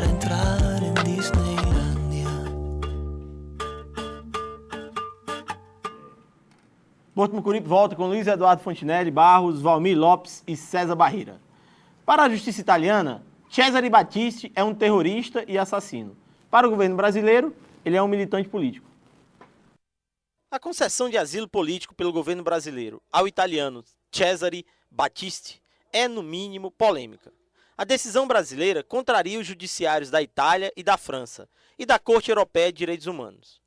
para entrar en Disneylandia. Porto Mucuripe volta com Luiz Eduardo Fontinelli, Barros, Valmir Lopes e César Barreira. Para a justiça italiana, Cesare Battisti é um terrorista e assassino. Para o governo brasileiro, ele é um militante político. A concessão de asilo político pelo governo brasileiro ao italiano Cesare Battisti é, no mínimo, polêmica. A decisão brasileira contraria os judiciários da Itália e da França e da Corte Europeia de Direitos Humanos.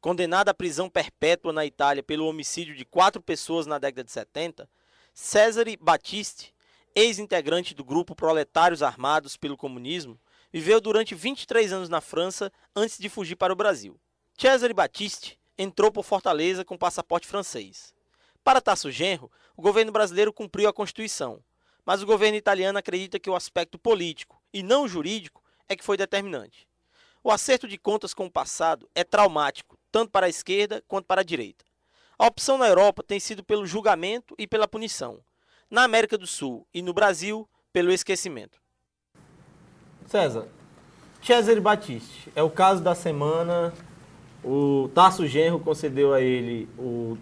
Condenado à prisão perpétua na Itália pelo homicídio de 4 pessoas na década de 70, Cesare Battisti, ex-integrante do grupo Proletários Armados pelo Comunismo, viveu durante 23 anos na França antes de fugir para o Brasil. Cesare Battisti entrou por Fortaleza com passaporte francês. Para Tasso Genro, o governo brasileiro cumpriu a Constituição, mas o governo italiano acredita que o aspecto político, e não jurídico, é que foi determinante. O acerto de contas com o passado é traumático, tanto para a esquerda quanto para a direita. A opção na Europa tem sido pelo julgamento e pela punição. Na América do Sul e no Brasil, pelo esquecimento. César, Cesare Battisti é o caso da semana. O Tasso Genro concedeu a ele o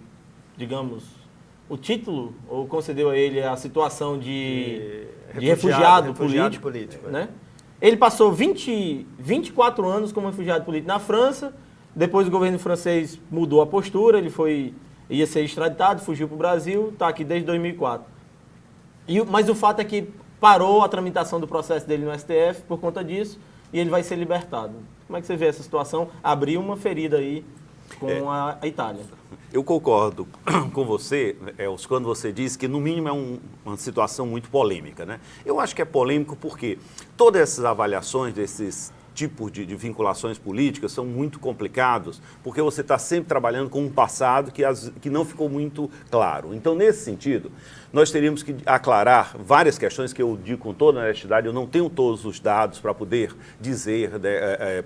título, ou concedeu a ele a situação de refugiado político, né? Ele passou 24 anos como refugiado político na França. Depois o governo francês mudou a postura, ele ia ser extraditado, fugiu para o Brasil, está aqui desde 2004. Mas o fato é que parou a tramitação do processo dele no STF por conta disso e ele vai ser libertado. Como é que você vê essa situação? Abriu uma ferida aí com a Itália. Eu concordo com você, Elcio, quando você diz que, no mínimo, é uma situação muito polêmica, né? Eu acho que é polêmico porque todas essas avaliações desses tipos de vinculações políticas são muito complicados, porque você está sempre trabalhando com um passado que não ficou muito claro. Então, nesse sentido, nós teríamos que aclarar várias questões que eu digo com toda honestidade, eu não tenho todos os dados para poder dizer,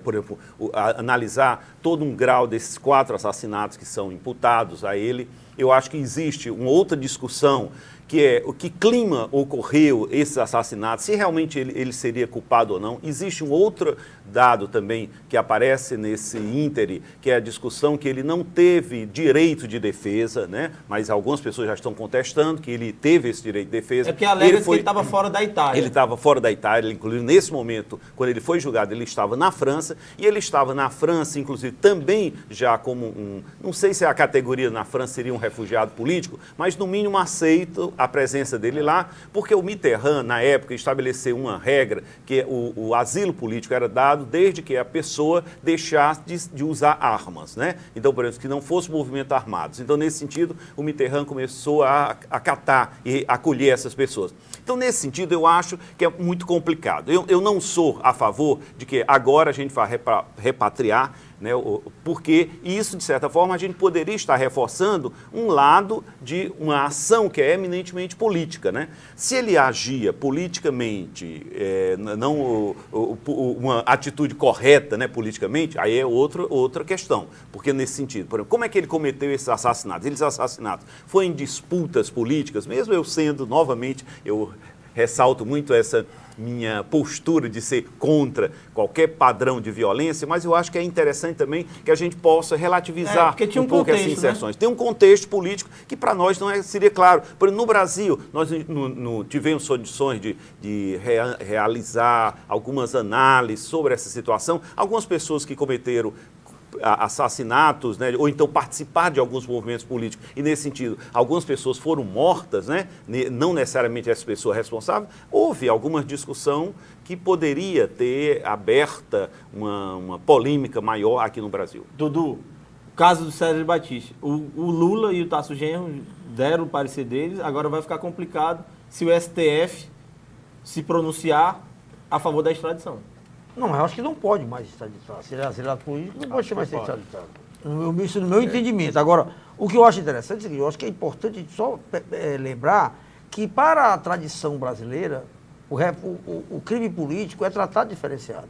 por exemplo, analisar todo um grau desses 4 assassinatos que são imputados a ele. Eu acho que existe uma outra discussão, que é o que clima ocorreu esses assassinatos, se realmente ele seria culpado ou não. Existe um outro dado também que aparece nesse íntere, que é a discussão que ele não teve direito de defesa, né? Mas algumas pessoas já estão contestando que ele teve esse direito de defesa. É porque alega que ele estava fora da Itália. Ele estava fora da Itália, inclusive nesse momento, quando ele foi julgado, ele estava na França, e ele estava na França, inclusive, também já como não sei se a categoria na França seria um refugiado político, mas no mínimo aceito a presença dele lá, porque o Mitterrand, na época, estabeleceu uma regra que o asilo político era dado desde que a pessoa deixasse de usar armas, né? Então, por exemplo, que não fosse movimento armados. Então, nesse sentido, o Mitterrand começou a acatar e acolher essas pessoas. Então, nesse sentido, eu acho que é muito complicado. Eu não sou a favor de que agora a gente vá repatriar, né, porque isso, de certa forma, a gente poderia estar reforçando um lado de uma ação que é eminentemente política, né? Se ele agia politicamente, não uma atitude correta, né, politicamente, aí é outra questão. Porque nesse sentido, por exemplo, como é que ele cometeu esses assassinatos? Esses assassinatos foram em disputas políticas, mesmo eu sendo, novamente, eu ressalto muito essa minha postura de ser contra qualquer padrão de violência, mas eu acho que é interessante também que a gente possa relativizar um pouco essas inserções. Né? Tem um contexto político que para nós não seria claro. Por exemplo, no Brasil, nós tivemos condições de realizar algumas análises sobre essa situação. Algumas pessoas que cometeram assassinatos, né, ou então participar de alguns movimentos políticos, e nesse sentido, algumas pessoas foram mortas, né, não necessariamente essa pessoa responsável, houve alguma discussão que poderia ter aberta uma polêmica maior aqui no Brasil. Dudu, o caso do Cesare Battisti, o Lula e o Tasso Genro deram o parecer deles, agora vai ficar complicado se o STF se pronunciar a favor da extradição. Não, eu acho que não pode mais extraditar. Se ele é assinado político, não pode ser mais extraditado. Isso no meu entendimento. Agora, o que eu acho interessante é o seguinte, eu acho que é importante só lembrar que para a tradição brasileira, o crime político é tratado diferenciado.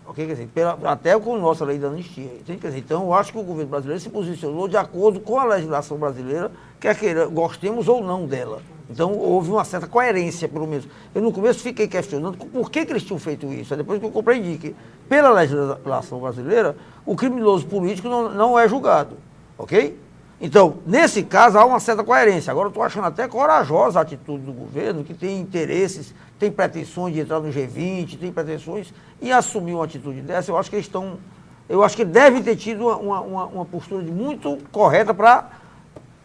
Ok? Quer dizer, até com a nossa lei da anistia. Entende? Quer dizer, então, eu acho que o governo brasileiro se posicionou de acordo com a legislação brasileira, quer queira, gostemos ou não dela. Então, houve uma certa coerência, pelo menos. Eu, no começo, fiquei questionando por que eles tinham feito isso. Aí depois que eu compreendi que, pela legislação brasileira, o criminoso político não é julgado. Ok? Então, nesse caso, há uma certa coerência. Agora, eu estou achando até corajosa a atitude do governo, que tem interesses, tem pretensões de entrar no G20, tem pretensões em assumir uma atitude dessa. Eu acho que eles estão. Eu acho que devem ter tido uma postura muito correta para.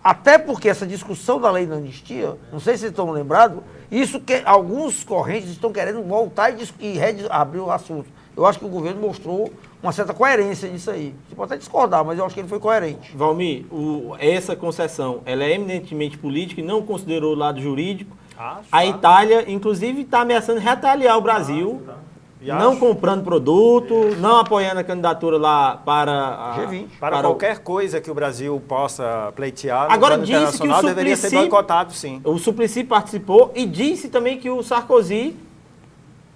Até porque essa discussão da lei da anistia, não sei se vocês estão lembrados, isso que alguns correntes estão querendo voltar e abrir o assunto. Eu acho que o governo mostrou uma certa coerência nisso aí. Você pode até discordar, mas eu acho que ele foi coerente. Valmir, essa concessão, ela é eminentemente política e não considerou o lado jurídico. A Itália, inclusive, está ameaçando retaliar o Brasil, não comprando produto, não apoiando a candidatura lá para a G20. Para qualquer coisa que o Brasil possa pleitear, no Agora plano disse que o internacional deveria ser Suplicy, boicotado, sim. o Suplicy participou e disse também que o Sarkozy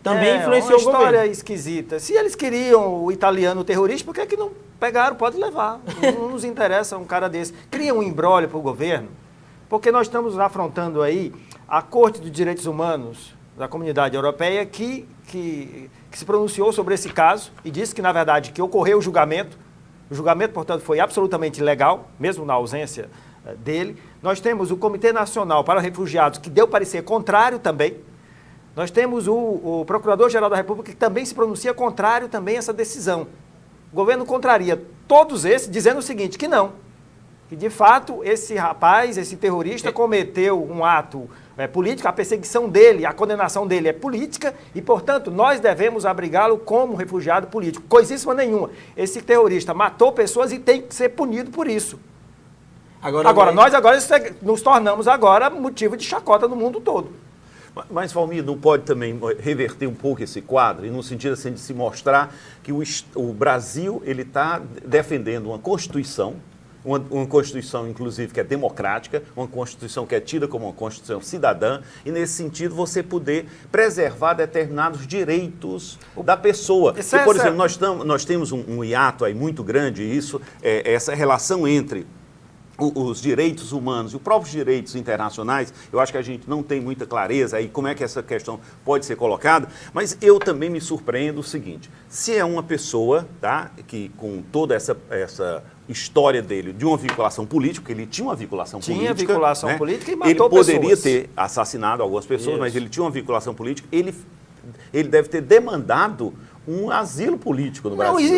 também influenciou o uma história governo. esquisita. Se eles queriam o italiano terrorista, por que não pegaram? Pode levar. Não nos interessa um cara desse. Cria um imbróglio para o governo, porque nós estamos afrontando aí a Corte dos Direitos Humanos da Comunidade Europeia que se pronunciou sobre esse caso e disse que, na verdade, que ocorreu o julgamento. O julgamento, portanto, foi absolutamente legal, mesmo na ausência dele. Nós temos o Comitê Nacional para Refugiados, que deu parecer contrário também. Nós temos o Procurador-Geral da República, que também se pronuncia contrário também a essa decisão. O governo contraria todos esses, dizendo o seguinte, que não. Que, de fato, esse rapaz, esse terrorista, cometeu um ato político, a perseguição dele, a condenação dele é política e, portanto, nós devemos abrigá-lo como refugiado político. Coisíssima nenhuma. Esse terrorista matou pessoas e tem que ser punido por isso. Agora, nós nos tornamos agora motivo de chacota no mundo todo. Mas, Valmir, não pode também reverter um pouco esse quadro, e no sentido assim, de se mostrar que o Brasil está defendendo uma Constituição, uma Constituição, inclusive, que é democrática, uma Constituição que é tida como uma Constituição cidadã, e, nesse sentido, você poder preservar determinados direitos da pessoa. E, por exemplo, nós temos um hiato aí muito grande, e isso, essa relação entre os direitos humanos e os próprios direitos internacionais, eu acho que a gente não tem muita clareza aí como é que essa questão pode ser colocada, mas eu também me surpreendo o seguinte, se é uma pessoa, tá, que com toda essa história dele de uma vinculação política, porque ele tinha uma vinculação política. Tinha vinculação política e matou pessoas. Ele poderia pessoas. ter assassinado algumas pessoas, Isso. mas ele tinha uma vinculação política, ele deve ter demandado um asilo político no Brasil.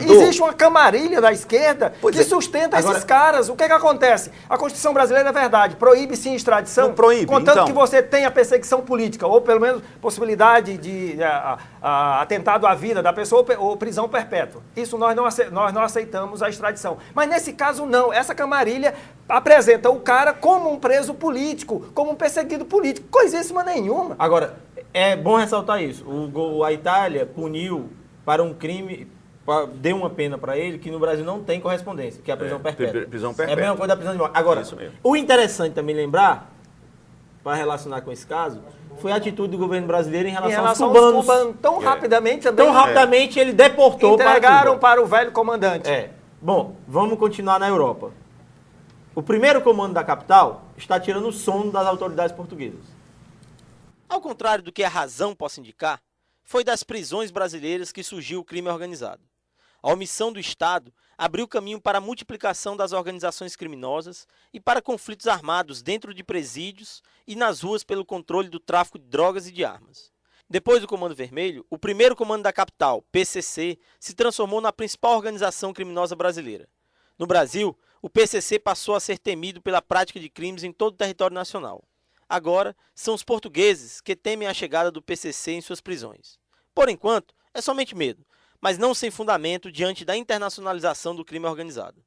Existe uma camarilha da esquerda que sustenta Agora, esses caras. O que acontece? A Constituição brasileira é verdade, proíbe sim extradição, não proíbe, contanto então, que você tenha perseguição política, ou pelo menos possibilidade de atentado à vida da pessoa ou prisão perpétua. Isso nós não aceitamos a extradição. Mas nesse caso não, essa camarilha apresenta o cara como um preso político, como um perseguido político, coisíssima nenhuma. Agora, é bom ressaltar isso. A Itália puniu para um crime, deu uma pena para ele que no Brasil não tem correspondência, que é a prisão perpétua. Prisão É a perpétua. mesma coisa da prisão de morte. Agora, o interessante também lembrar, para relacionar com esse caso, foi a atitude do governo brasileiro em relação aos cubanos. Tão rapidamente também. Tão rapidamente ele deportou entregaram para o velho comandante. Bom, vamos continuar na Europa. O primeiro comando da capital está tirando o sono das autoridades portuguesas. Ao contrário do que a razão possa indicar, foi das prisões brasileiras que surgiu o crime organizado. A omissão do Estado abriu caminho para a multiplicação das organizações criminosas e para conflitos armados dentro de presídios e nas ruas pelo controle do tráfico de drogas e de armas. Depois do Comando Vermelho, o primeiro comando da capital, PCC, se transformou na principal organização criminosa brasileira. No Brasil, o PCC passou a ser temido pela prática de crimes em todo o território nacional. Agora, são os portugueses que temem a chegada do PCC em suas prisões. Por enquanto, é somente medo, mas não sem fundamento diante da internacionalização do crime organizado.